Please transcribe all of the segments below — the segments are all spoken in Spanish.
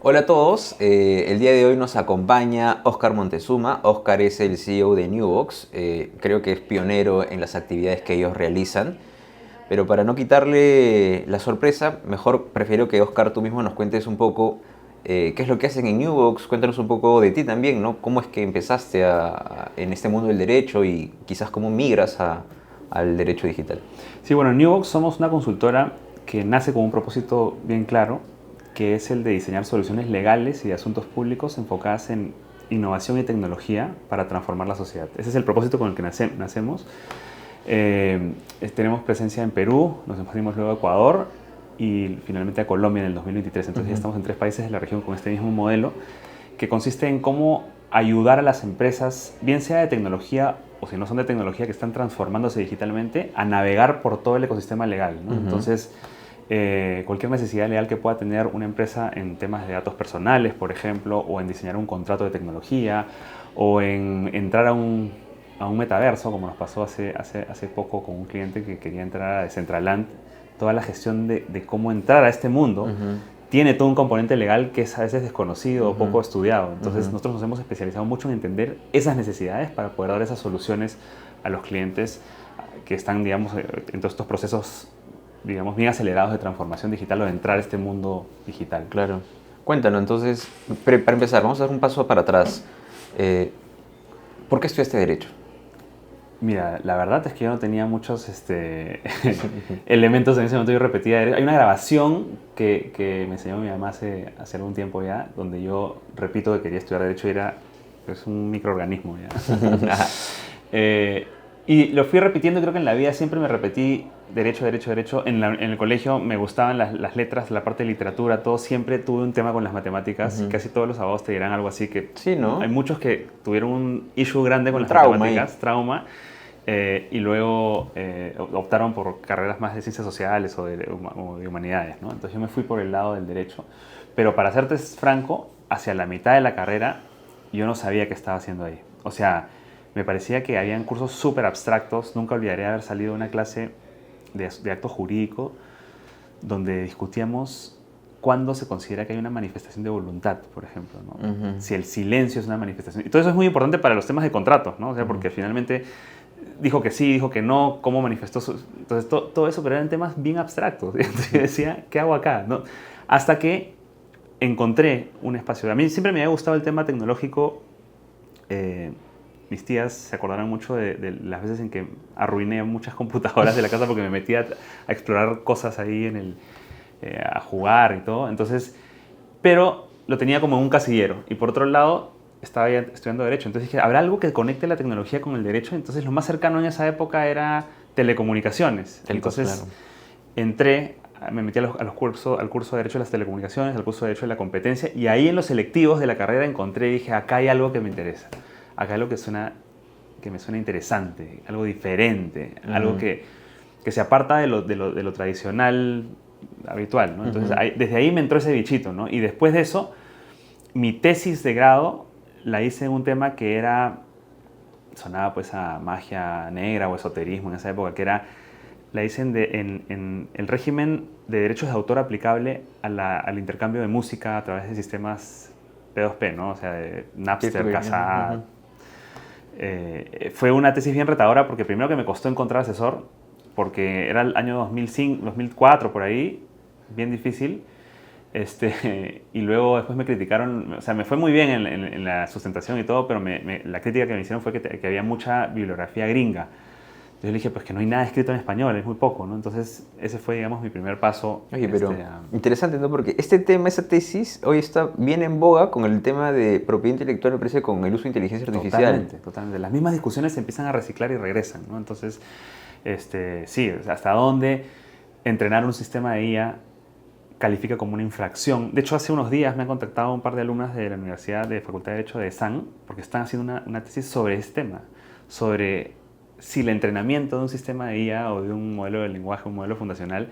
Hola a todos, el día de hoy nos acompaña Óscar Montezuma. Óscar es el CEO de Newbox, creo que es pionero en las actividades que ellos realizan, pero para no quitarle la sorpresa, mejor prefiero que Óscar tú mismo nos cuentes un poco qué es lo que hacen en Newbox. Cuéntanos un poco de ti también, ¿no? ¿Cómo es que empezaste en este mundo del derecho y quizás cómo migras al derecho digital? Sí, bueno, en Newbox somos una consultora que nace con un propósito bien claro, que es el de diseñar soluciones legales y de asuntos públicos enfocadas en innovación y tecnología para transformar la sociedad. Ese es el propósito con el que nacemos. Tenemos presencia en Perú, nos expandimos luego a Ecuador y finalmente a Colombia en el 2023. Entonces ya estamos en 3 países de la región con este mismo modelo, que consiste en cómo ayudar a las empresas, bien sea de tecnología o si no son de tecnología, que están transformándose digitalmente, a navegar por todo el ecosistema legal, ¿no? Entonces, cualquier necesidad legal que pueda tener una empresa en temas de datos personales, por ejemplo, o en diseñar un contrato de tecnología, o en entrar a un metaverso, como nos pasó hace poco con un cliente que quería entrar a Decentraland. Toda la gestión de cómo entrar a este mundo tiene todo un componente legal que es a veces desconocido o poco estudiado. Entonces nosotros nos hemos especializado mucho en entender esas necesidades para poder dar esas soluciones a los clientes que están, digamos, en todos estos procesos, digamos, bien acelerados de transformación digital o de entrar a este mundo digital. Claro. Cuéntanos, entonces, para empezar, vamos a dar un paso para atrás. ¿Por qué estudiaste Derecho? Mira, la verdad es que yo no tenía muchos elementos en ese momento. Yo repetía. Hay una grabación que me enseñó mi mamá hace algún tiempo ya, donde yo repito que quería estudiar Derecho y era pues, un microorganismo ya. Y lo fui repitiendo. Creo que en la vida siempre me repetí Derecho, Derecho, Derecho. En el colegio me gustaban las letras, la parte de literatura, todo. Siempre tuve un tema con las matemáticas. Casi todos los abogados te dirán algo así, que Sí, ¿no? hay muchos que tuvieron un issue grande con Un las trauma ahí. matemáticas, trauma. Y luego optaron por carreras más de ciencias sociales o de humanidades, ¿no? Entonces yo me fui por el lado del derecho. Pero para serte franco, hacia la mitad de la carrera yo no sabía qué estaba haciendo ahí. O sea, me parecía que habían cursos súper abstractos. Nunca olvidaré haber salido de una clase de acto jurídico donde discutíamos cuándo se considera que hay una manifestación de voluntad, por ejemplo, ¿no? Si el silencio es una manifestación. Y todo eso es muy importante para los temas de contratos, ¿no? O sea, porque finalmente dijo que sí, dijo que no, cómo manifestó su... Entonces, todo eso, pero eran temas bien abstractos. Entonces yo decía, ¿qué hago acá? ¿No? Hasta que encontré un espacio. A mí siempre me había gustado el tema tecnológico. Mis tías se acordarán mucho de las veces en que arruiné muchas computadoras de la casa porque me metía a explorar cosas ahí a jugar y todo. Entonces, pero lo tenía como en un casillero. Y por otro lado, estaba ya estudiando Derecho. Entonces dije, ¿habrá algo que conecte la tecnología con el Derecho? Entonces lo más cercano en esa época era telecomunicaciones. Telcos, Entonces claro. entré, me metí al curso de Derecho de las Telecomunicaciones, al curso de Derecho de la Competencia, y ahí en los selectivos de la carrera encontré y dije, acá hay algo que me interesa. Acá hay algo que me suena interesante, algo diferente, algo que se aparta de lo tradicional, habitual, ¿no? Entonces desde ahí me entró ese bichito, ¿no? Y después de eso, mi tesis de grado la hice en un tema que sonaba pues a magia negra o esoterismo en esa época, que era, la hice en el régimen de derechos de autor aplicable al intercambio de música a través de sistemas P2P, ¿no? O sea, de Napster, Kazaa. Fue una tesis bien retadora porque primero que me costó encontrar asesor, porque era el año 2005, 2004 por ahí, bien difícil. Y luego después me criticaron, o sea, me fue muy bien en la sustentación y todo, pero la crítica que me hicieron fue que había mucha bibliografía gringa. Entonces yo le dije, pues que no hay nada escrito en español, es muy poco, ¿no? Entonces ese fue, digamos, mi primer paso. Oye, pero interesante, ¿no? Porque este tema, esa tesis, hoy está bien en boga con el tema de propiedad intelectual, me parece, con el uso de inteligencia artificial. Totalmente, totalmente. Las mismas discusiones se empiezan a reciclar y regresan, ¿no? Entonces, sí, hasta dónde entrenar un sistema de IA califica como una infracción. De hecho, hace unos días me han contactado un par de alumnas de la Universidad de Facultad de Derecho de SAN, porque están haciendo una tesis sobre este tema, sobre si el entrenamiento de un sistema de IA o de un modelo de lenguaje, un modelo fundacional,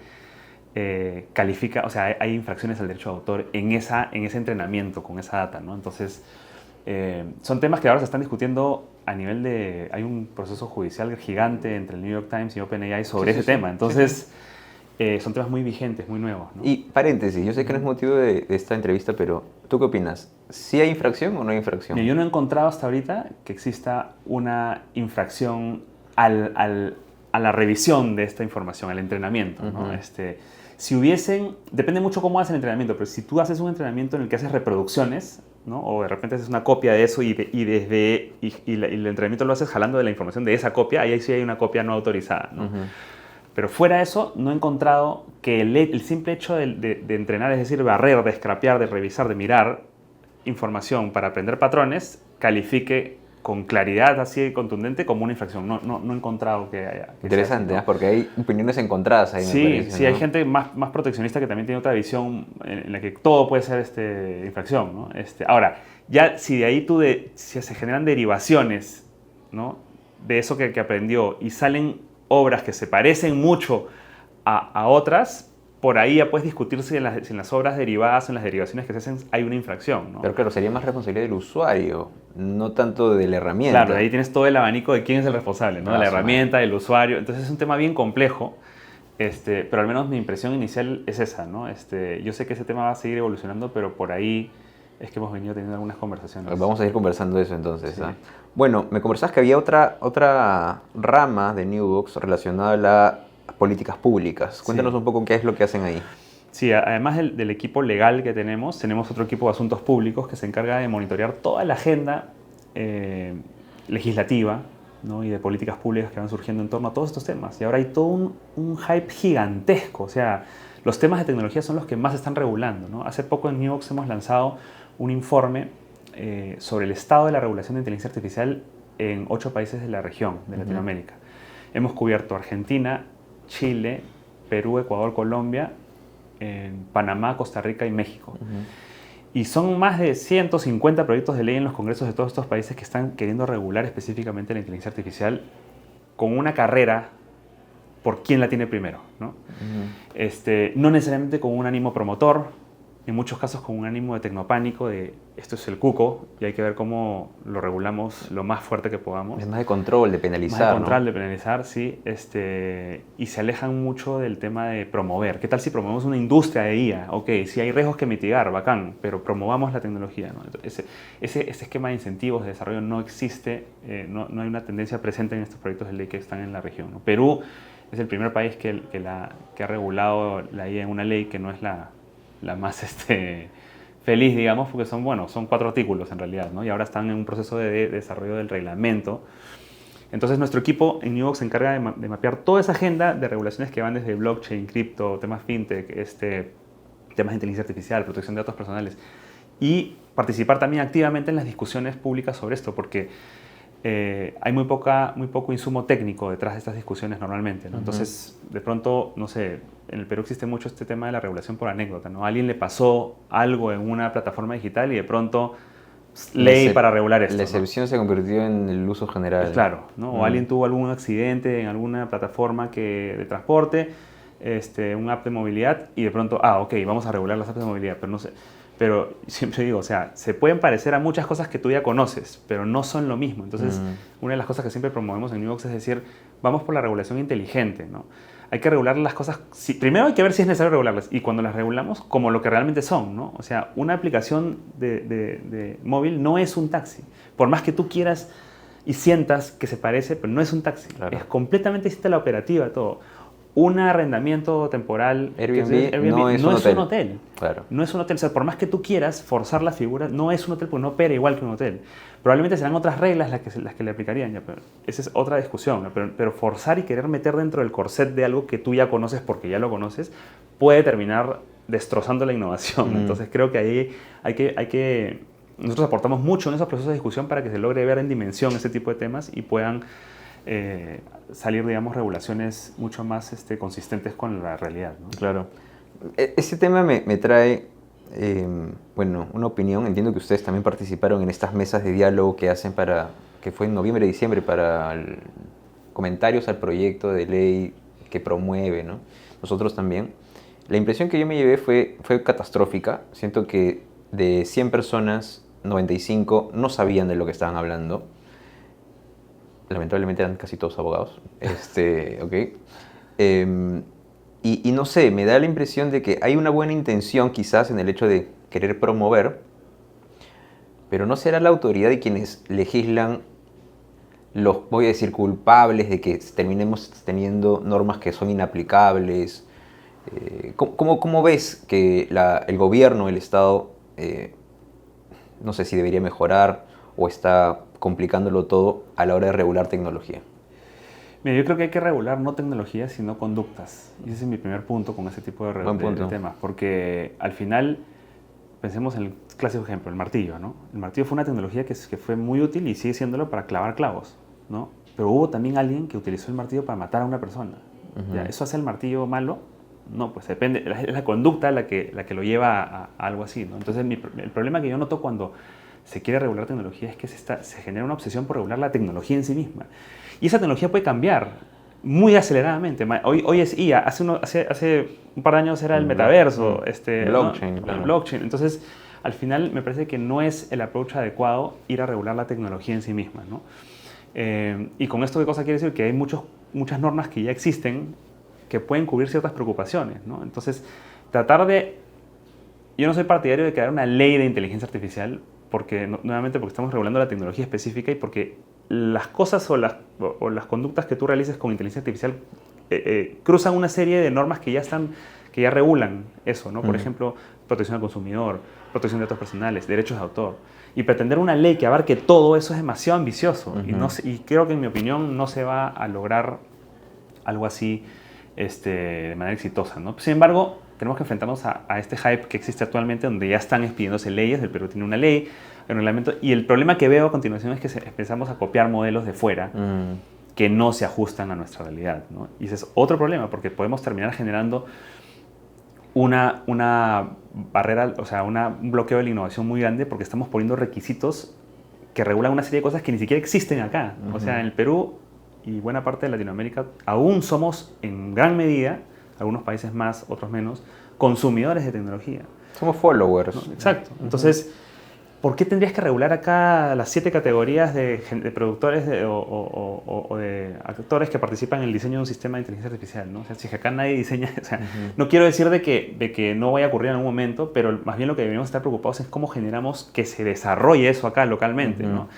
califica, o sea, hay infracciones al derecho de autor en ese entrenamiento, con esa data, ¿no? Entonces, son temas que ahora se están discutiendo a nivel hay un proceso judicial gigante entre el New York Times y OpenAI sobre ese tema. Entonces, son temas muy vigentes, muy nuevos, ¿no? Y paréntesis, yo sé que no es motivo de esta entrevista, pero ¿tú qué opinas? ¿Sí hay infracción o no hay infracción? Mira, yo no he encontrado hasta ahorita que exista una infracción a la revisión de esta información, al entrenamiento, ¿no? Si hubiesen, depende mucho cómo haces el entrenamiento, pero si tú haces un entrenamiento en el que haces reproducciones, ¿no? O de repente haces una copia de eso y el entrenamiento lo haces jalando de la información de esa copia, ahí sí hay una copia no autorizada, ¿no? Pero fuera de eso, no he encontrado que el simple hecho de entrenar, es decir, barrer, de scrapear, de revisar, de mirar información para aprender patrones, califique con claridad así contundente como una infracción. No he encontrado que haya. Interesante, ¿no? Porque hay opiniones encontradas ahí, Sí, me parece, sí, ¿no? hay gente más proteccionista que también tiene otra visión en la que todo puede ser infracción, ¿no? Ahora, ya si de ahí si se generan derivaciones, ¿no? De eso que aprendió y salen obras que se parecen mucho a otras, por ahí ya puedes discutir si en las obras derivadas, en las derivaciones que se hacen, hay una infracción, ¿no? Pero claro, sería más responsabilidad del usuario, no tanto de la herramienta. Claro, ahí tienes todo el abanico de quién es el responsable, ¿no? De la herramienta, del usuario. Entonces es un tema bien complejo, pero al menos mi impresión inicial es esa, ¿no? Yo sé que ese tema va a seguir evolucionando, pero por ahí es que hemos venido teniendo algunas conversaciones. Vamos a ir conversando de eso entonces. Sí. Bueno, me conversabas que había otra rama de Newbox relacionada a las políticas públicas. Cuéntanos un poco qué es lo que hacen ahí. Sí, además del equipo legal que tenemos otro equipo de asuntos públicos que se encarga de monitorear toda la agenda legislativa, ¿no? Y de políticas públicas que van surgiendo en torno a todos estos temas. Y ahora hay todo un hype gigantesco. O sea, los temas de tecnología son los que más se están regulando, ¿no? Hace poco en Newbox hemos lanzado un informe sobre el estado de la regulación de inteligencia artificial en 8 países de la región, de Latinoamérica. Hemos cubierto Argentina, Chile, Perú, Ecuador, Colombia, Panamá, Costa Rica y México. Y son más de 150 proyectos de ley en los congresos de todos estos países que están queriendo regular específicamente la inteligencia artificial con una carrera por quién la tiene primero, ¿no? No necesariamente con un ánimo promotor, en muchos casos con un ánimo de tecnopánico, de esto es el cuco y hay que ver cómo lo regulamos lo más fuerte que podamos. Es más de control, de penalizar, Más de control, ¿no? de penalizar, sí. Y se alejan mucho del tema de promover. ¿Qué tal si promovemos una industria de IA? Ok, si hay riesgos que mitigar, bacán, pero promovamos la tecnología, ¿no? Ese esquema de incentivos de desarrollo no existe, no hay una tendencia presente en estos proyectos de ley que están en la región, ¿no? Perú es el primer país que ha regulado la IA en una ley que no es la más feliz, digamos, porque son 4 artículos en realidad, ¿no? Y ahora están en un proceso de desarrollo del reglamento. Entonces nuestro equipo en Newbox se encarga de mapear toda esa agenda de regulaciones que van desde blockchain, cripto, temas fintech, temas de inteligencia artificial, protección de datos personales, y participar también activamente en las discusiones públicas sobre esto, porque hay muy poco insumo técnico detrás de estas discusiones normalmente, ¿no? Entonces, de pronto, no sé, en el Perú existe mucho este tema de la regulación por anécdota, ¿no? A alguien le pasó algo en una plataforma digital y de pronto ley para regular esto, la excepción, ¿no? Se convirtió en el uso general. Claro, ¿no? O alguien tuvo algún accidente en alguna plataforma de transporte, un app de movilidad y de pronto, ok, vamos a regular las apps de movilidad, pero no sé. Pero siempre digo, o sea, se pueden parecer a muchas cosas que tú ya conoces, pero no son lo mismo. Entonces, una de las cosas que siempre promovemos en Newbox es decir, vamos por la regulación inteligente, ¿no? Hay que regular las cosas, primero hay que ver si es necesario regularlas, y cuando las regulamos, como lo que realmente son, ¿no? O sea, una aplicación de móvil no es un taxi. Por más que tú quieras y sientas que se parece, pero no es un taxi. Claro. Es completamente distinta la operativa, todo. Un arrendamiento temporal, Airbnb no es un hotel. Claro. No es un hotel. O sea, por más que tú quieras forzar la figura, no es un hotel porque no opera igual que un hotel. Probablemente serán otras reglas las que le aplicarían. Ya, pero esa es otra discusión. ¿No? Pero forzar y querer meter dentro del corset de algo que tú ya conoces porque ya lo conoces puede terminar destrozando la innovación. Entonces creo que ahí hay que... Nosotros aportamos mucho en esos procesos de discusión para que se logre ver en dimensión ese tipo de temas y puedan salir, digamos, regulaciones mucho más consistentes con la realidad, ¿no? Claro. Ese tema me trae, una opinión. Entiendo que ustedes también participaron en estas mesas de diálogo que fue en noviembre, diciembre, para comentarios al proyecto de ley que promueve, ¿no? Nosotros también. La impresión que yo me llevé fue catastrófica. Siento que de 100 personas, 95 no sabían de lo que estaban hablando. Lamentablemente eran casi todos abogados. Y no sé, me da la impresión de que hay una buena intención quizás en el hecho de querer promover, pero no será la autoridad de quienes legislan los, voy a decir, culpables de que terminemos teniendo normas que son inaplicables. ¿Cómo ves que el gobierno, el Estado, no sé si debería mejorar o está complicándolo todo a la hora de regular tecnología? Mira, yo creo que hay que regular no tecnologías, sino conductas. Y ese es mi primer punto con ese tipo de temas. Porque al final, pensemos en el clásico ejemplo, el martillo, ¿no? El martillo fue una tecnología que fue muy útil y sigue siéndolo para clavar clavos, ¿no? Pero hubo también alguien que utilizó el martillo para matar a una persona. ¿Ya? ¿Eso hace el martillo malo? No, pues depende, es la conducta la que lo lleva a algo así, ¿no? Entonces, el problema que yo noto cuando se quiere regular tecnología es que se genera una obsesión por regular la tecnología en sí misma. Y esa tecnología puede cambiar muy aceleradamente. Hoy es IA, hace un par de años era el metaverso, blockchain, ¿no? claro. El blockchain. Entonces, al final me parece que no es el approach adecuado ir a regular la tecnología en sí misma, ¿no? Y con esto, ¿qué cosa quiere decir? Que hay muchas normas que ya existen que pueden cubrir ciertas preocupaciones, ¿no? Entonces, yo no soy partidario de crear una ley de inteligencia artificial, nuevamente porque estamos regulando la tecnología específica y porque las cosas o las conductas que tú realices con inteligencia artificial cruzan una serie de normas que ya regulan eso, ¿no? Por ejemplo, protección al consumidor, protección de datos personales, derechos de autor. Y pretender una ley que abarque todo eso es demasiado ambicioso. Y creo que, en mi opinión, no se va a lograr algo así de manera exitosa, ¿no? Sin embargo, tenemos que enfrentarnos a este hype que existe actualmente, donde ya están expidiéndose leyes. El Perú tiene una ley, un reglamento, y el problema que veo a continuación es que empezamos a copiar modelos de fuera que no se ajustan a nuestra realidad, ¿no? Y ese es otro problema, porque podemos terminar generando una barrera, o sea, un bloqueo de la innovación muy grande, porque estamos poniendo requisitos que regulan una serie de cosas que ni siquiera existen acá. O sea, en el Perú y buena parte de Latinoamérica aún somos, en gran medida, algunos países más, otros menos, consumidores de tecnología. Somos followers. ¿No? Exacto. Entonces, ¿por qué tendrías que regular acá las 7 categorías de productores o de actores que participan en el diseño de un sistema de inteligencia artificial, ¿no? O sea, si acá nadie diseña, o sea, no quiero decir de que no vaya a ocurrir en algún momento, pero más bien lo que deberíamos estar preocupados es cómo generamos que se desarrolle eso acá localmente, ¿no?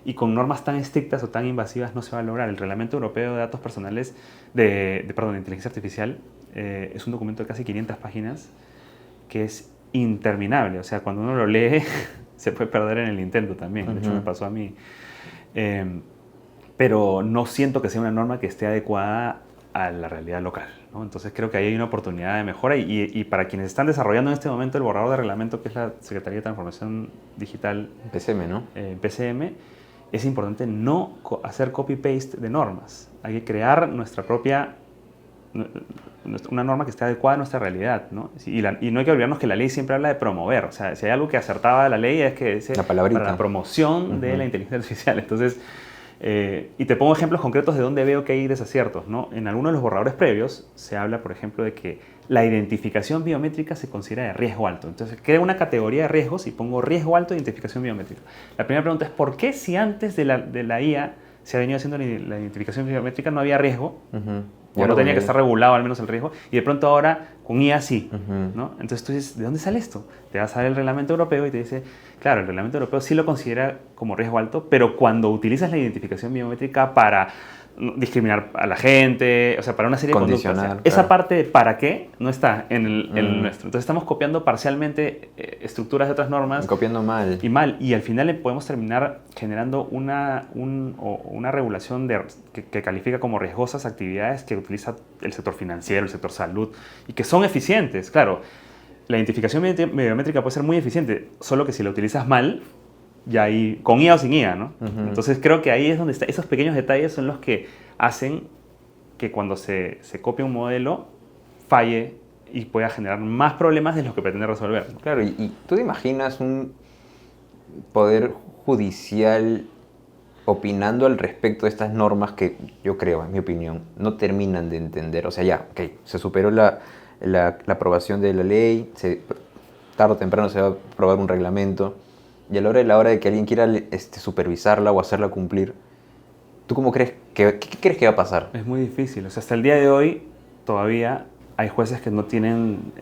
Y con normas tan estrictas o tan invasivas no se va a lograr. El Reglamento Europeo de Datos Personales, de inteligencia artificial, es un documento de casi 500 páginas que es interminable. O sea, cuando uno lo lee, se puede perder en el intento también. De hecho, me pasó a mí. Pero no siento que sea una norma que esté adecuada a la realidad local, ¿no? Entonces creo que ahí hay una oportunidad de mejora y para quienes están desarrollando en este momento el borrador de reglamento, que es la Secretaría de Transformación Digital, PCM, ¿no? PCM, es importante no hacer copy-paste de normas. Hay que crear una norma que esté adecuada a nuestra realidad, ¿no? Y no hay que olvidarnos que la ley siempre habla de promover. O sea, si hay algo que acertaba la ley es que dice para la promoción de la inteligencia artificial. Entonces, y te pongo ejemplos concretos de donde veo que hay desaciertos, ¿no? En algunos de los borradores previos se habla, por ejemplo, de que la identificación biométrica se considera de riesgo alto. Entonces, creo una categoría de riesgos y pongo riesgo alto de identificación biométrica. La primera pregunta es, ¿por qué si antes de la IA se ha venido haciendo la identificación biométrica no había riesgo? O no tenía que estar regulado al menos el riesgo, y de pronto ahora con IA sí, ¿no? Entonces tú dices, ¿de dónde sale esto? Te vas a ver el reglamento europeo y te dice, claro, el reglamento europeo sí lo considera como riesgo alto, pero cuando utilizas la identificación biométrica para discriminar a la gente, o sea, para una serie de conductas. O sea, esa parte de para qué no está en el nuestro. Entonces estamos copiando parcialmente estructuras de otras normas. Copiando mal. Y al final podemos terminar generando una regulación que califica como riesgosas actividades que utiliza el sector financiero, el sector salud, y que son eficientes. Claro, la identificación biométrica puede ser muy eficiente, solo que si la utilizas mal, ya ahí, con IA o sin IA, ¿no? Entonces creo que ahí es donde está, esos pequeños detalles son los que hacen que cuando se copia un modelo falle y pueda generar más problemas de los que pretende resolver, ¿no? Claro, y tú te imaginas un poder judicial opinando al respecto de estas normas que yo creo, en mi opinión, no terminan de entender. O sea, ya, ok, se superó la aprobación de la ley, tarde o temprano se va a aprobar un reglamento, y a la hora de que alguien quiera supervisarla o hacerla cumplir, ¿tú cómo crees qué crees que va a pasar? Es muy difícil. O sea, hasta el día de hoy todavía hay jueces que no tienen,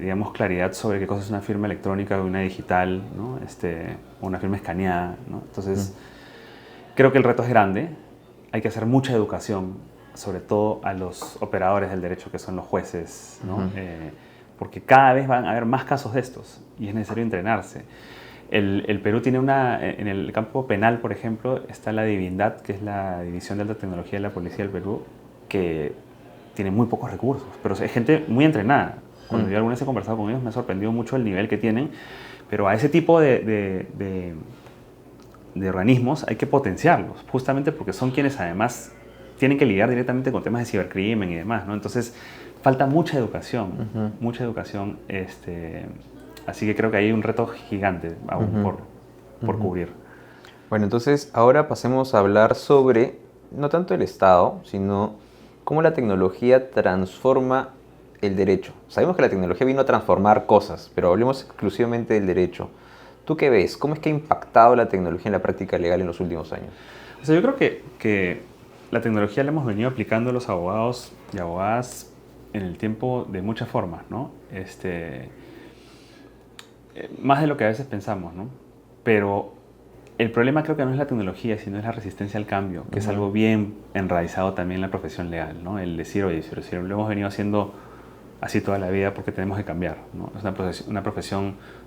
digamos, claridad sobre qué cosa es una firma electrónica o una digital, ¿no? O una firma escaneada, ¿no? Entonces, creo que el reto es grande. Hay que hacer mucha educación, sobre todo a los operadores del derecho, que son los jueces, ¿no? Porque cada vez van a haber más casos de estos y es necesario entrenarse. El Perú tiene en el campo penal, por ejemplo, está la DIVINDAT, que es la División de Alta Tecnología de la Policía del Perú, que tiene muy pocos recursos, pero es gente muy entrenada. Cuando yo alguna vez he conversado con ellos me ha sorprendido mucho el nivel que tienen, pero a ese tipo de organismos hay que potenciarlos, justamente porque son quienes además tienen que lidiar directamente con temas de cibercrimen y demás, ¿no? Entonces, falta mucha educación, mucha educación, así que creo que hay un reto gigante aún por cubrir. Bueno, entonces ahora pasemos a hablar sobre, no tanto el Estado, sino cómo la tecnología transforma el derecho. Sabemos que la tecnología vino a transformar cosas, pero hablemos exclusivamente del derecho. ¿Tú qué ves? ¿Cómo es que ha impactado la tecnología en la práctica legal en los últimos años? O sea, yo creo que la tecnología la hemos venido aplicando a los abogados y abogadas en el tiempo de muchas formas, ¿no? Más de lo que a veces pensamos, ¿no? Pero el problema creo que no es la tecnología, sino es la resistencia al cambio, que es algo bien enraizado también en la profesión legal, ¿no? El decir, oye, si lo hemos venido haciendo así toda la vida porque tenemos que cambiar, ¿no? Es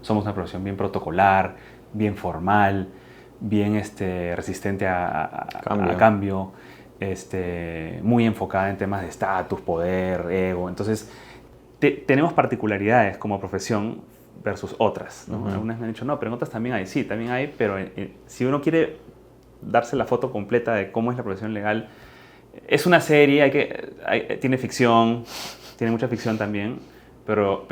somos una profesión bien protocolar, bien formal, bien resistente a cambio, muy enfocada en temas de estatus, poder, ego. Entonces, tenemos particularidades como profesión versus otras, ¿no? Algunas me han dicho, no, pero en otras también hay. Sí, también hay, pero si uno quiere darse la foto completa de cómo es la profesión legal, es una serie, tiene ficción, tiene mucha ficción también, pero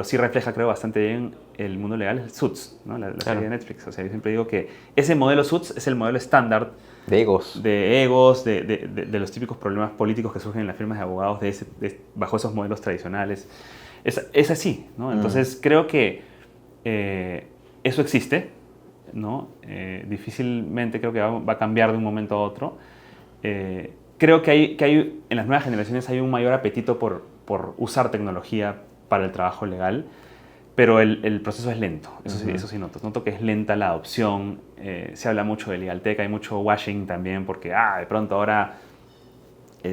sí refleja, creo, bastante bien el mundo legal, el Suits, ¿no? La serie de Netflix. O sea, yo siempre digo que ese modelo Suits es el modelo estándar de egos. De los típicos problemas políticos que surgen en las firmas de abogados bajo esos modelos tradicionales. Es así, ¿no? Entonces creo que eso existe, ¿no? Difícilmente creo que va a cambiar de un momento a otro. Creo que en las nuevas generaciones hay un mayor apetito por usar tecnología para el trabajo legal, pero el proceso es lento, eso sí noto que es lenta la adopción. Se habla mucho de Legaltech, hay mucho washing también, porque de pronto ahora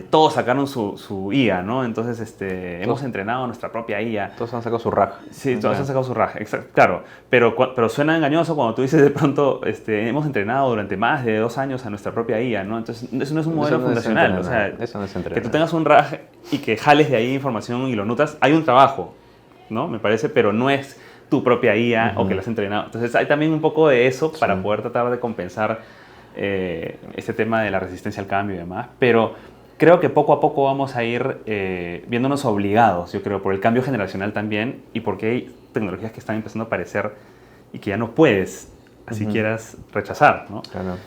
todos sacaron su IA, ¿no? Entonces hemos entrenado nuestra propia IA. Todos han sacado su raja. Sí, todos han sacado su raja, claro, pero suena engañoso cuando tú dices de pronto hemos entrenado durante más de 2 años a nuestra propia IA, ¿no? Entonces eso no es un modelo fundacional, o sea, eso no es que tú tengas un RAG y que jales de ahí información y lo notas, hay un trabajo, ¿no? Me parece, pero no es tu propia IA o que la has entrenado. Entonces hay también un poco de eso para poder tratar de compensar este tema de la resistencia al cambio y demás, pero creo que poco a poco vamos a ir viéndonos obligados, yo creo, por el cambio generacional también y porque hay tecnologías que están empezando a aparecer y que ya no puedes, así quieras, rechazar, ¿no? Claro.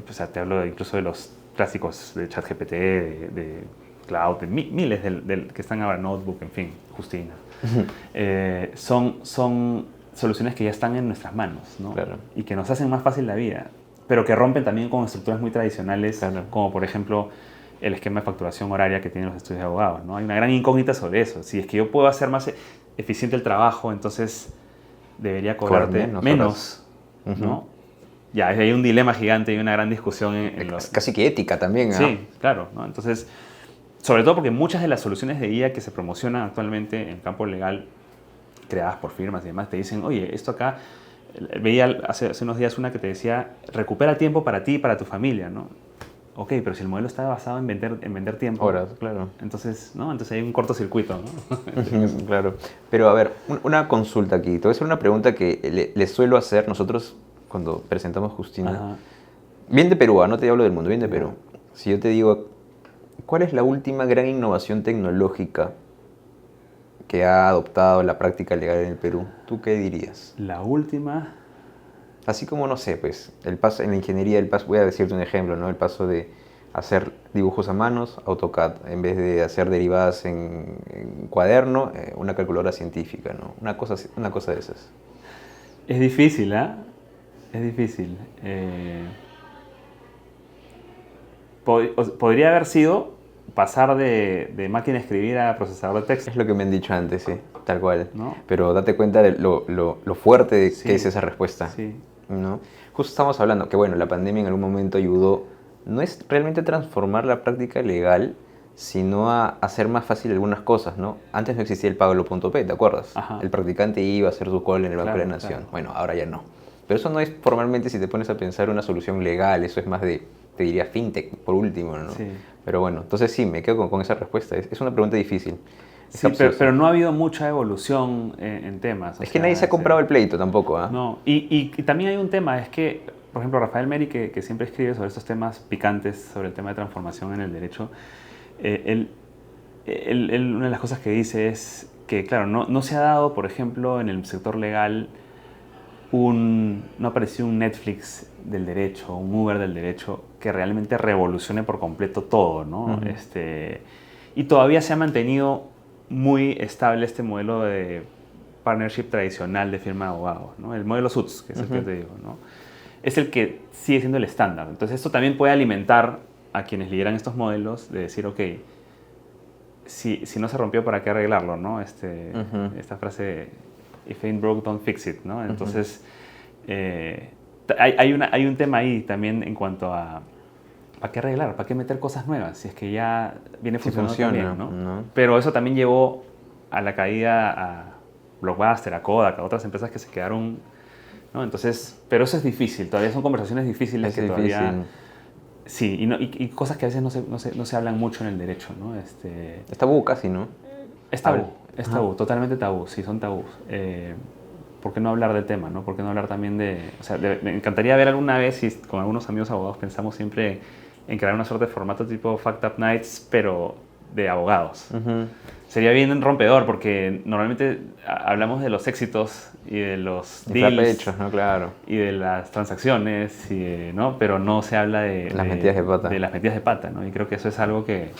O sea, te hablo incluso de los clásicos de ChatGPT, de Cloud, de miles que están ahora, Notebook, en fin, Justina. Son soluciones que ya están en nuestras manos, ¿no? Claro. Y que nos hacen más fácil la vida, pero que rompen también con estructuras muy tradicionales, como por ejemplo el esquema de facturación horaria que tienen los estudios de abogados, ¿no? Hay una gran incógnita sobre eso. Si es que yo puedo hacer más eficiente el trabajo, entonces debería cobrarte menos, ¿no? Ya, hay un dilema gigante y una gran discusión Casi que ética también, ¿no? Sí, claro, ¿no? Entonces, sobre todo porque muchas de las soluciones de IA que se promocionan actualmente en el campo legal, creadas por firmas y demás, te dicen, oye, esto acá, veía hace unos días una que te decía, recupera tiempo para ti y para tu familia, ¿no? Ok, pero si el modelo está basado en vender tiempo... Horas, claro. Entonces, ¿no? Entonces hay un cortocircuito, ¿no? Claro. Pero a ver, una consulta aquí. Te voy a hacer una pregunta que le suelo hacer nosotros cuando presentamos Justina. Ajá. Bien de Perú, no te hablo del mundo, bien de Perú. Si yo te digo, ¿cuál es la última gran innovación tecnológica que ha adoptado la práctica legal en el Perú? ¿Tú qué dirías? La última... Así como, no sé, pues, el paso en la ingeniería, voy a decirte un ejemplo, ¿no? El paso de hacer dibujos a manos, AutoCAD, en vez de hacer derivadas en cuaderno, una calculadora científica, ¿no? Una cosa de esas. Es difícil, ¿eh? Es difícil. Podría haber sido pasar de máquina de escribir a procesador de texto. Es lo que me han dicho antes, sí, tal cual. ¿No? Pero date cuenta de lo fuerte de Sí, que es esa respuesta. sí. ¿No? Justo estamos hablando que, bueno, la pandemia en algún momento ayudó, no es realmente transformar la práctica legal, sino a hacer más fácil algunas cosas, ¿no? Antes no existía el Pagalo.p, ¿te acuerdas? Ajá. El practicante iba a hacer su call en el Banco de la Claro, Nación. claro. Bueno, ahora ya no. Pero eso no es formalmente, si te pones a pensar, una solución legal, eso es más de, te diría, fintech, por último, ¿no? Sí. Pero bueno, entonces sí, me quedo con esa respuesta. Es una pregunta difícil. Es Sí, capciosa. pero no ha habido mucha evolución en temas. Es que nadie se ha comprado el pleito tampoco, ¿ah? No, y también hay un tema, es que, por ejemplo, Rafael Meri, que siempre escribe sobre estos temas picantes, sobre el tema de transformación en el derecho, una de las cosas que dice es que, claro, no se ha dado, por ejemplo, en el sector legal, no apareció un Netflix del derecho, un Uber del derecho, que realmente revolucione por completo todo, ¿no? Y todavía se ha mantenido muy estable este modelo de partnership tradicional de firma de abogados, ¿no? El modelo SUTS, que es el que te digo, ¿no? Es el que sigue siendo el estándar. Entonces esto también puede alimentar a quienes lideran estos modelos de decir, ok, si no se rompió, ¿para qué arreglarlo, no? Esta frase, if ain't broke, don't fix it, ¿no? Entonces hay un tema ahí también en cuanto a ¿para qué arreglar? ¿Para qué meter cosas nuevas? Si es que ya viene funcionando también, ¿no? Pero eso también llevó a la caída a Blockbuster, a Kodak, a otras empresas que se quedaron, ¿no? Entonces, pero eso es difícil, todavía son conversaciones difíciles que todavía... Sí, y cosas que a veces no se hablan mucho en el derecho, ¿no? Es tabú casi, ¿no? Es tabú, totalmente tabú, sí, son tabús. ¿Por qué no hablar del tema, no? ¿Por qué no hablar también de... O sea, me encantaría ver alguna vez, si con algunos amigos abogados pensamos siempre en crear una suerte de formato tipo Fact Up Nights, pero de abogados. Sería bien rompedor, porque normalmente hablamos de los éxitos y de los deals hechos, ¿no? Claro. Y de las transacciones, ¿no? Pero no se habla de las metidas de pata. De las metidas de pata, ¿no? Y creo que eso es algo que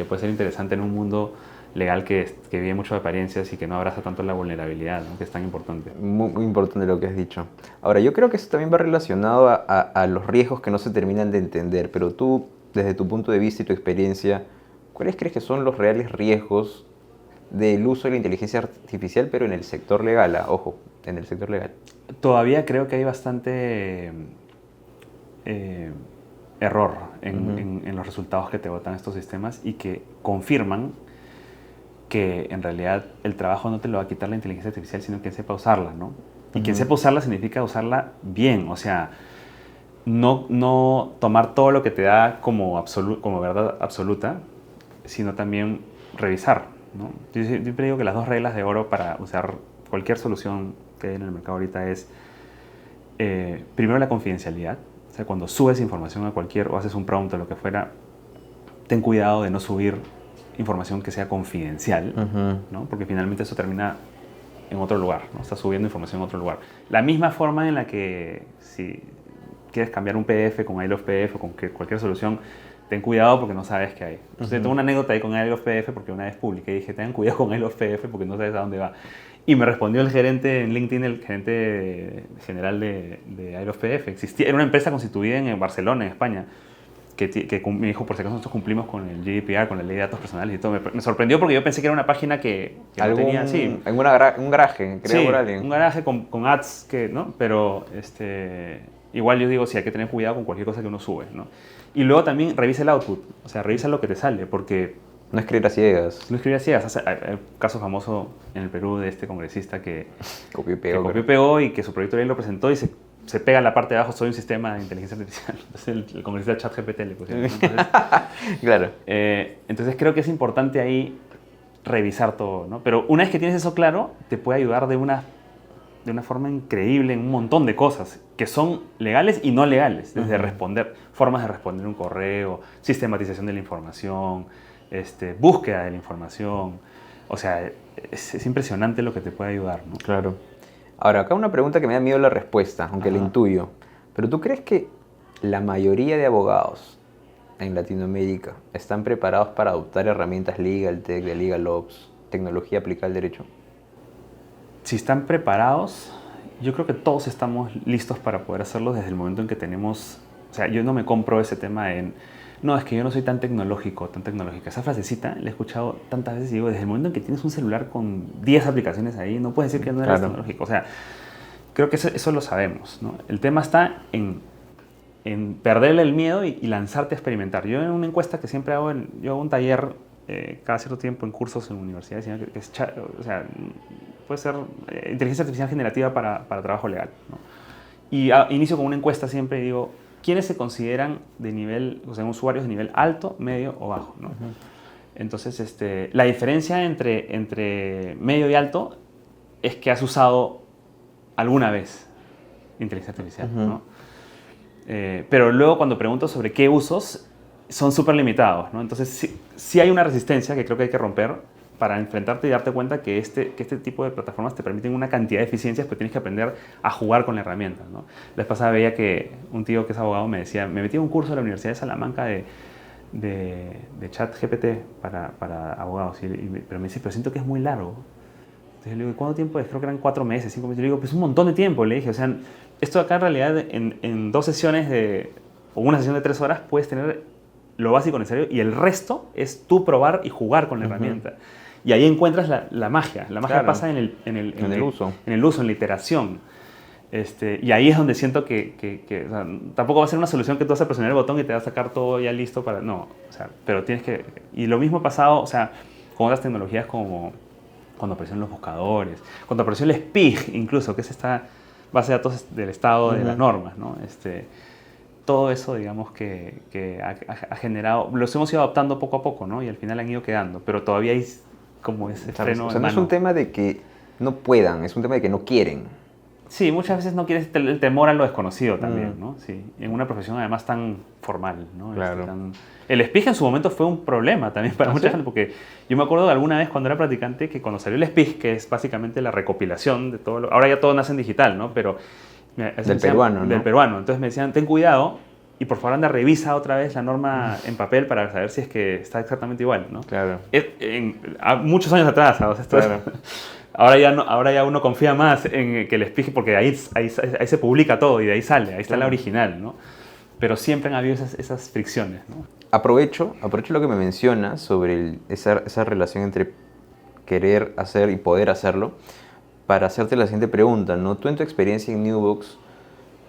puede ser interesante en un mundo legal que vive mucho de apariencias y que no abraza tanto la vulnerabilidad, ¿no? Que es tan importante. Muy importante lo que has dicho. Ahora, yo creo que eso también va relacionado a los riesgos que no se terminan de entender, pero tú, desde tu punto de vista y tu experiencia, ¿cuáles crees que son los reales riesgos del uso de la inteligencia artificial, pero en el sector legal? Ojo, en el sector legal. Todavía creo que hay bastante error en los resultados que te botan estos sistemas y que confirman que en realidad el trabajo no te lo va a quitar la inteligencia artificial, sino quien sepa usarla, ¿no? Y quien sepa usarla significa usarla bien, o sea, no tomar todo lo que te da como verdad absoluta, sino también revisar, ¿no? Yo siempre digo que las dos reglas de oro para usar cualquier solución que hay en el mercado ahorita es, primero, la confidencialidad. O sea, cuando subes información a o haces un prompt o lo que fuera, ten cuidado de no subir información que sea confidencial, ¿no? Porque finalmente eso termina en otro lugar, ¿no? Estás subiendo información en otro lugar. La misma forma en la que si quieres cambiar un PDF con I Love PDF o con cualquier solución, ten cuidado porque no sabes qué hay. Entonces, tengo una anécdota ahí con I Love PDF porque una vez publiqué y dije, tengan cuidado con I Love PDF porque no sabes a dónde va. Y me respondió el gerente en LinkedIn, el gerente general de I Love PDF. Era una empresa constituida en Barcelona, en España, que me dijo, por si acaso nosotros cumplimos con el GDPR, con la ley de datos personales y todo. Me sorprendió porque yo pensé que era una página que no tenía así. Un garaje, creo, por alguien. Un garaje con ads, ¿no? Pero igual yo digo, sí, hay que tener cuidado con cualquier cosa que uno sube, ¿no? Y luego también revisa el output, o sea, revisa lo que te sale, porque... No escribir a ciegas. No escribir a ciegas. Hay un caso famoso en el Perú de este congresista que copió y pegó y que su proyecto de ley lo presentó y se pega en la parte de abajo, soy un sistema de inteligencia artificial. Entonces el congresista ChatGPT le pusieron. Entonces, claro. Entonces creo que es importante ahí revisar todo, ¿no? Pero una vez que tienes eso claro, te puede ayudar de una forma increíble en un montón de cosas que son legales y no legales. Desde formas de responder un correo, sistematización de la información, búsqueda de la información. O sea, es impresionante lo que te puede ayudar, ¿no? Claro. Ahora, acá una pregunta que me da miedo la respuesta, aunque la intuyo. Pero ¿tú crees que la mayoría de abogados en Latinoamérica están preparados para adoptar herramientas Legal Tech, de Legal Ops, tecnología aplicada al derecho? Si están preparados, yo creo que todos estamos listos para poder hacerlo desde el momento en que tenemos... O sea, yo no me compro ese tema en no, es que yo no soy tan tecnológico, tan tecnológica. Esa frasecita la he escuchado tantas veces y digo, desde el momento en que tienes un celular con 10 aplicaciones ahí, no puedes decir que no eres tecnológico. O sea, creo que eso lo sabemos, ¿no? El tema está en perderle el miedo y lanzarte a experimentar. Yo en una encuesta que siempre hago, yo hago un taller cada cierto tiempo en cursos en universidades, que es, o sea, puede ser inteligencia artificial generativa para trabajo legal, ¿no? Y inicio con una encuesta siempre y digo, ¿quiénes se consideran de nivel, o sea, usuarios de nivel alto, medio o bajo, ¿no? Entonces, la diferencia entre medio y alto es que has usado alguna vez inteligencia artificial, ¿no? Pero luego cuando pregunto sobre qué usos, son súper limitados, ¿no? Entonces sí hay una resistencia que creo que hay que romper para enfrentarte y darte cuenta que este tipo de plataformas te permiten una cantidad de eficiencias, pero tienes que aprender a jugar con la herramienta, ¿no? La vez pasada veía que un tío que es abogado me decía, me metí a un curso de la Universidad de Salamanca de ChatGPT para abogados, pero me dice, pero siento que es muy largo. Entonces yo le digo, ¿cuánto tiempo es? Creo que eran 4 meses, 5 meses. Yo le digo, pues un montón de tiempo, le dije. O sea, esto acá en realidad en 2 sesiones o una sesión de 3 horas puedes tener lo básico necesario y el resto es tú probar y jugar con la herramienta. Y ahí encuentras la magia. La magia pasa en el uso, en la iteración. Y ahí es donde siento que o sea, tampoco va a ser una solución que tú vas a presionar el botón y te va a sacar todo ya listo para... No, o sea, pero tienes que... Y lo mismo ha pasado, o sea, con otras tecnologías como cuando aparecieron los buscadores, cuando apareció el SPIG incluso, que es esta base de datos del estado de las normas, ¿no? Todo eso, digamos, que ha generado... Los hemos ido adoptando poco a poco, ¿no? Y al final han ido quedando, pero todavía hay como ese freno. O sea, no es un tema de que no puedan, es un tema de que no quieren. Sí, muchas veces no quieres el temor a lo desconocido también, ¿no? Sí, en una profesión además tan formal, ¿no? Claro. El SPIG en su momento fue un problema también para mucha gente, porque yo me acuerdo de alguna vez cuando era practicante que cuando salió el SPIG, que es básicamente la recopilación de todo ahora ya todo nace en digital, ¿no? Pero del peruano, ¿no? Del peruano. Entonces me decían, ten cuidado y por favor anda, revisa otra vez la norma en papel para saber si es que está exactamente igual, ¿no? Claro. Muchos años atrás, o sea, esto claro. Ahora ya uno confía más en que el SPIG, porque ahí se publica todo y de ahí sale, ahí está la original, ¿no? Pero siempre han habido esas fricciones, ¿no? Aprovecho lo que me mencionas sobre esa relación entre querer hacer y poder hacerlo para hacerte la siguiente pregunta, ¿no? Tú en tu experiencia en Newbox,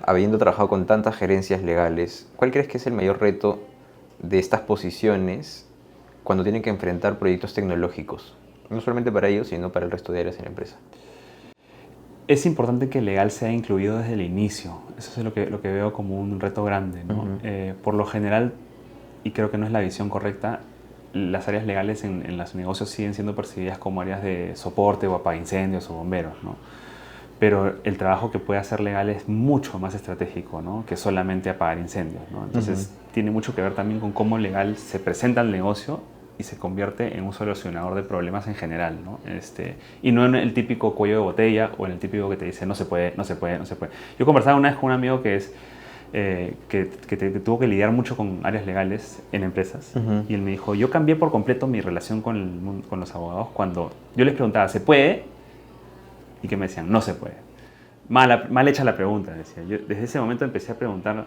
habiendo trabajado con tantas gerencias legales, ¿cuál crees que es el mayor reto de estas posiciones cuando tienen que enfrentar proyectos tecnológicos? No solamente para ellos, sino para el resto de áreas en la empresa. Es importante que el legal sea incluido desde el inicio. Eso es lo que veo como un reto grande, ¿no? Por lo general, y creo que no es la visión correcta, las áreas legales en los negocios siguen siendo percibidas como áreas de soporte o apagincendios o bomberos, ¿no? Pero el trabajo que puede hacer legal es mucho más estratégico, ¿no? Que solamente apagar incendios, ¿no? Entonces, tiene mucho que ver también con cómo legal se presenta al negocio y se convierte en un solucionador de problemas en general, ¿no? Y no en el típico cuello de botella o en el típico que te dice no se puede, no se puede, no se puede. Yo conversaba una vez con un amigo que tuvo que lidiar mucho con áreas legales en empresas y él me dijo, yo cambié por completo mi relación con los abogados cuando yo les preguntaba, ¿se puede? Y que me decían, no se puede. Mal hecha la pregunta, decía. Yo desde ese momento empecé a preguntar,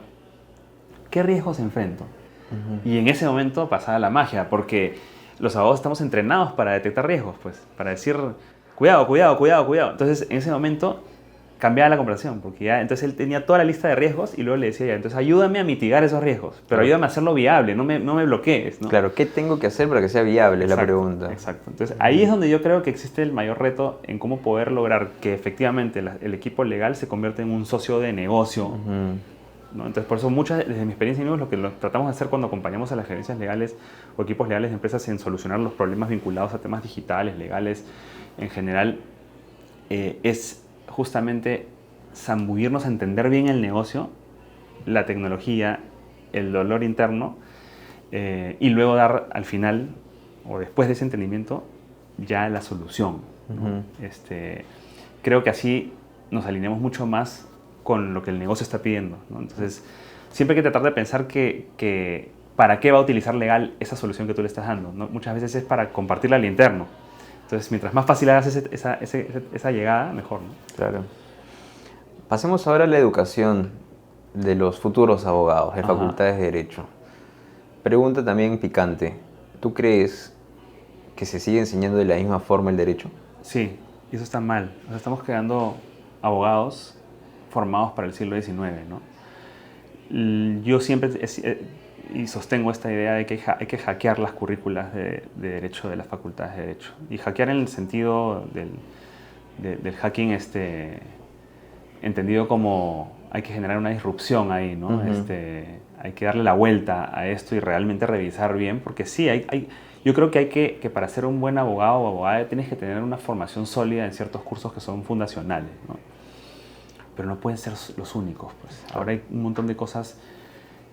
¿qué riesgos enfrento? Y en ese momento pasaba la magia, porque los abogados estamos entrenados para detectar riesgos, pues, para decir, cuidado, cuidado, cuidado, cuidado. Entonces, en ese momento cambiaba la conversación, porque ya, entonces él tenía toda la lista de riesgos y luego le decía, ya, entonces ayúdame a mitigar esos riesgos, pero ayúdame a hacerlo viable, no me bloquees, ¿no? Claro, ¿qué tengo que hacer para que sea viable? Exacto, la pregunta. Exacto. Entonces, ahí es donde yo creo que existe el mayor reto en cómo poder lograr que efectivamente el equipo legal se convierta en un socio de negocio, ¿no? Entonces, por eso desde mi experiencia en lo que tratamos de hacer cuando acompañamos a las gerencias legales o equipos legales de empresas en solucionar los problemas vinculados a temas digitales, legales, en general, es justamente zambullirnos a entender bien el negocio, la tecnología, el dolor interno, y luego dar al final, o después de ese entendimiento, ya la solución, ¿no? Creo que así nos alineamos mucho más con lo que el negocio está pidiendo, ¿no? Entonces, siempre hay que tratar de pensar que para qué va a utilizar legal esa solución que tú le estás dando, ¿no? Muchas veces es para compartirla al interno. Entonces, mientras más fácil hagas esa llegada, mejor, ¿no? Claro. Pasemos ahora a la educación de los futuros abogados de facultades de Derecho. Pregunta también picante. ¿Tú crees que se sigue enseñando de la misma forma el derecho? Sí, y eso está mal. O sea, estamos creando abogados formados para el siglo XIX, ¿no? Yo siempre y sostengo esta idea de que hay que hackear las currículas de derecho de las facultades de derecho. Y hackear en el sentido del hacking entendido como hay que generar una disrupción ahí, ¿no? Ujú. Hay que darle la vuelta a esto y realmente revisar bien, porque sí, yo creo que que para ser un buen abogado o abogada tienes que tener una formación sólida en ciertos cursos que son fundacionales, ¿no? Pero no pueden ser los únicos, pues. Ahora hay un montón de cosas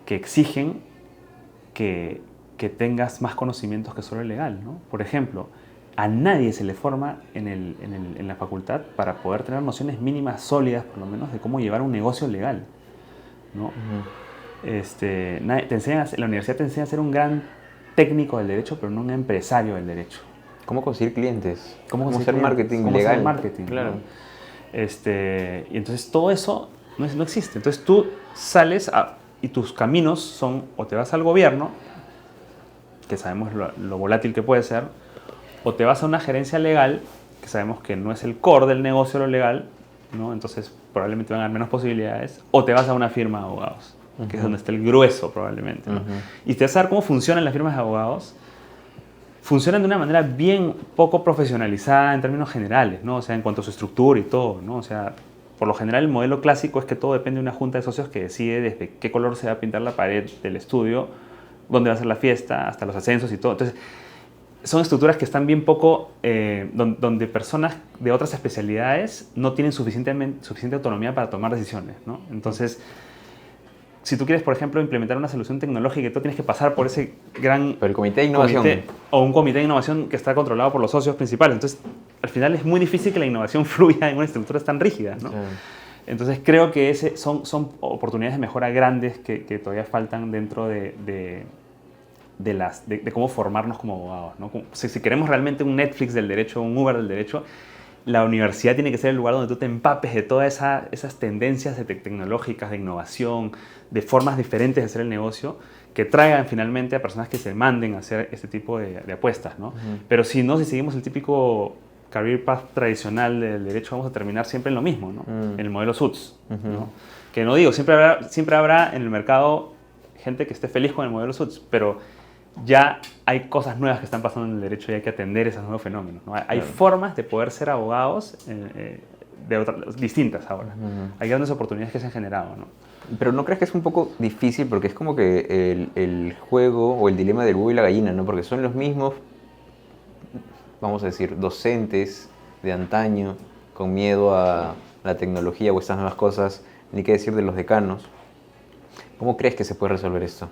que exigen que tengas más conocimientos que solo el legal, ¿no? Por ejemplo, a nadie se le forma en la facultad para poder tener nociones mínimas sólidas, por lo menos, de cómo llevar un negocio legal, ¿no? La universidad te enseña a ser un gran técnico del derecho, pero no un empresario del derecho. ¿Cómo conseguir clientes? ¿Cómo ¿Cómo conseguir hacer clientes? marketing ¿Cómo legal? hacer marketing? Claro. ¿No? Y entonces todo eso no existe. Entonces tú sales y tus caminos son o te vas al gobierno, que sabemos lo volátil que puede ser, o te vas a una gerencia legal, que sabemos que no es el core del negocio lo legal, ¿no? Entonces probablemente van a haber menos posibilidades, o te vas a una firma de abogados, que es donde está el grueso probablemente, ¿no? Y te vas a ver cómo funcionan las firmas de abogados. Funcionan de una manera bien poco profesionalizada en términos generales, ¿no? O sea, en cuanto a su estructura y todo, ¿no? O sea, por lo general el modelo clásico es que todo depende de una junta de socios que decide desde qué color se va a pintar la pared del estudio, dónde va a ser la fiesta, hasta los ascensos y todo. Entonces, son estructuras que están bien poco, donde personas de otras especialidades no tienen suficiente autonomía para tomar decisiones, ¿no? Entonces, si tú quieres, por ejemplo, implementar una solución tecnológica, tú tienes que pasar por ese gran Pero el comité de innovación. o un comité de innovación que está controlado por los socios principales. Entonces, al final es muy difícil que la innovación fluya en una estructura tan rígida, ¿no? Sí. Entonces, creo que son oportunidades de mejora grandes que todavía faltan dentro de cómo formarnos como abogados, ¿no? Si queremos realmente un Netflix del derecho, un Uber del derecho, la universidad tiene que ser el lugar donde tú te empapes de todas esas tendencias tecnológicas, de innovación, de formas diferentes de hacer el negocio, que traigan finalmente a personas que se manden a hacer este tipo de apuestas, ¿no? Pero si no, si seguimos el típico career path tradicional del derecho, vamos a terminar siempre en lo mismo, ¿no? En el modelo Suits, ¿no? Que no digo, siempre habrá en el mercado gente que esté feliz con el modelo Suits, pero ya hay cosas nuevas que están pasando en el derecho y hay que atender esos nuevos fenómenos, ¿no? Hay formas de poder ser abogados distintas ahora. Hay grandes oportunidades que se han generado, ¿no? Pero ¿no crees que es un poco difícil? Porque es como que el juego o el dilema del huevo y la gallina, ¿no? Porque son los mismos, vamos a decir, docentes de antaño, con miedo a la tecnología o estas nuevas cosas, ni qué decir de los decanos. ¿Cómo crees que se puede resolver esto?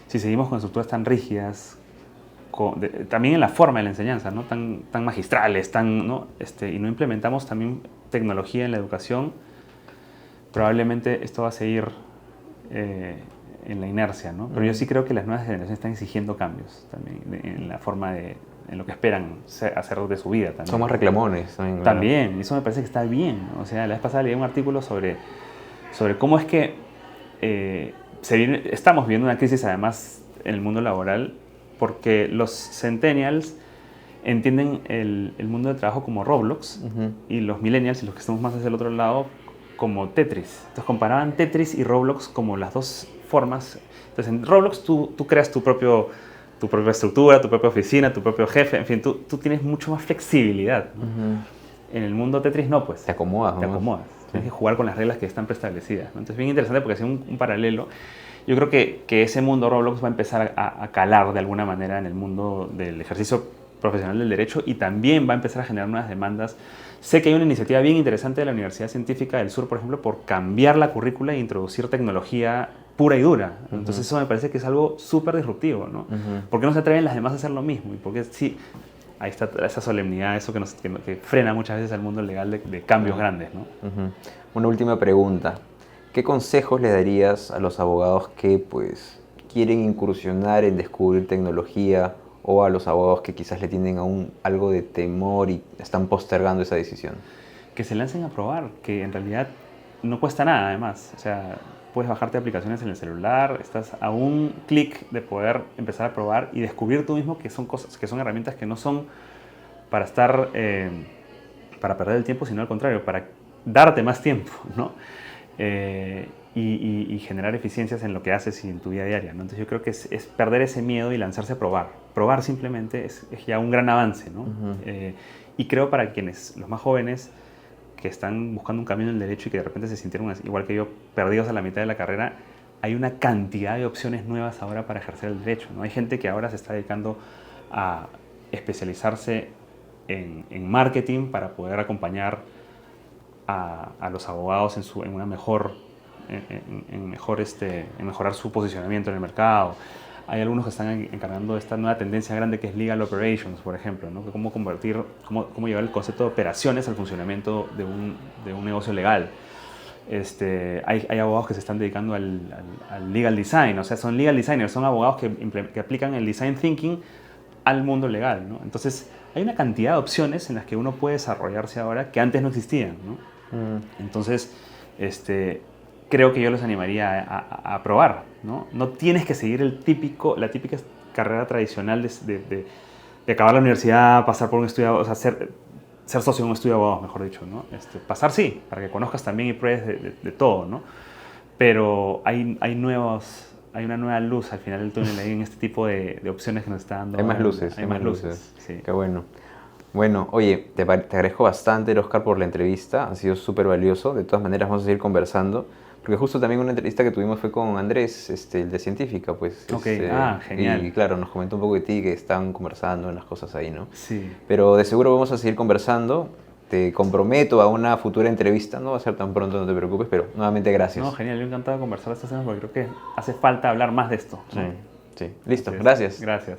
Si seguimos con estructuras tan rígidas, también en la forma de la enseñanza, ¿no? tan magistrales, ¿no? Y no implementamos también tecnología en la educación, probablemente esto va a seguir en la inercia, ¿no? Pero yo sí creo que las nuevas generaciones están exigiendo cambios también en la forma en lo que esperan hacer de su vida también. Somos reclamones también. ¿Verdad? También, eso me parece que está bien, ¿no? O sea, la vez pasada leí un artículo sobre cómo es que estamos viviendo una crisis además en el mundo laboral porque los centennials entienden el mundo del trabajo como Roblox y los millennials y los que estamos más hacia el otro lado como Tetris. Entonces comparaban Tetris y Roblox como las dos formas. Entonces en Roblox tú creas tu propia estructura, tu propia oficina, tu propio jefe, en fin, tú tienes mucho más flexibilidad, ¿no? En el mundo Tetris no, pues. Te acomodas, ¿no? Te acomodas. Tienes que jugar con las reglas que están preestablecidas, ¿no? Entonces, bien interesante porque hace un paralelo. Yo creo que ese mundo Roblox va a empezar a calar de alguna manera en el mundo del ejercicio profesional del derecho y también va a empezar a generar nuevas demandas. Sé que hay una iniciativa bien interesante de la Universidad Científica del Sur, por ejemplo, por cambiar la currícula e introducir tecnología pura y dura. Entonces, eso me parece que es algo súper disruptivo, ¿no? ¿Por qué no se atreven las demás a hacer lo mismo? Y porque sí, ahí está esa solemnidad, eso que frena muchas veces al mundo legal de cambios grandes, ¿no? Una última pregunta. ¿Qué consejos le darías a los abogados que pues quieren incursionar en descubrir tecnología o a los abogados que quizás le tienen aún algo de temor y están postergando esa decisión? Que se lancen a probar, que en realidad no cuesta nada además. O sea, puedes bajarte aplicaciones en el celular, estás a un clic de poder empezar a probar y descubrir tú mismo que son cosas, que son herramientas que no son para estar, para perder el tiempo, sino al contrario, para darte más tiempo, ¿no? Y generar eficiencias en lo que haces y en tu vida diaria, ¿no? Entonces yo creo que es perder ese miedo y lanzarse a probar. Probar simplemente es ya un gran avance, ¿no? Y creo para quienes, los más jóvenes, que están buscando un camino en el derecho y que de repente se sintieron igual que yo, perdidos a la mitad de la carrera, hay una cantidad de opciones nuevas ahora para ejercer el derecho, ¿no? Hay gente que ahora se está dedicando a especializarse en marketing para poder acompañar a los abogados en una mejor, en mejorar su posicionamiento en el mercado. Hay algunos que están encargando de esta nueva tendencia grande que es Legal Operations, por ejemplo, ¿no? Cómo llevar el concepto de operaciones al funcionamiento de un negocio legal. Hay abogados que se están dedicando al legal design, o sea, son legal designers, son abogados que aplican el design thinking al mundo legal, ¿no? Entonces, hay una cantidad de opciones en las que uno puede desarrollarse ahora que antes no existían, ¿no? Entonces, creo que yo los animaría a probar, ¿no? No tienes que seguir la típica carrera tradicional de acabar la universidad, pasar por un estudio, o sea, ser socio de un estudio de abogados, mejor dicho, ¿no? Pasar sí, para que conozcas también y pruebes de todo, ¿no? Pero hay una nueva luz al final del túnel ahí en este tipo de opciones que nos está dando. Hay más luces. Hay más luces, sí. Qué bueno. Bueno, oye, te agradezco bastante, Oscar, por la entrevista. Ha sido súper valioso. De todas maneras, vamos a seguir conversando. Porque justo también una entrevista que tuvimos fue con Andrés, el de Científica, pues. Ok, genial. Y claro, nos comentó un poco de ti, que están conversando en las cosas ahí, ¿no? Sí. Pero de seguro vamos a seguir conversando. Te comprometo a una futura entrevista. No va a ser tan pronto, no te preocupes, pero nuevamente gracias. No, genial. Yo encantado de conversar estos temas porque creo que hace falta hablar más de esto, ¿no? Sí. Listo, gracias. Gracias.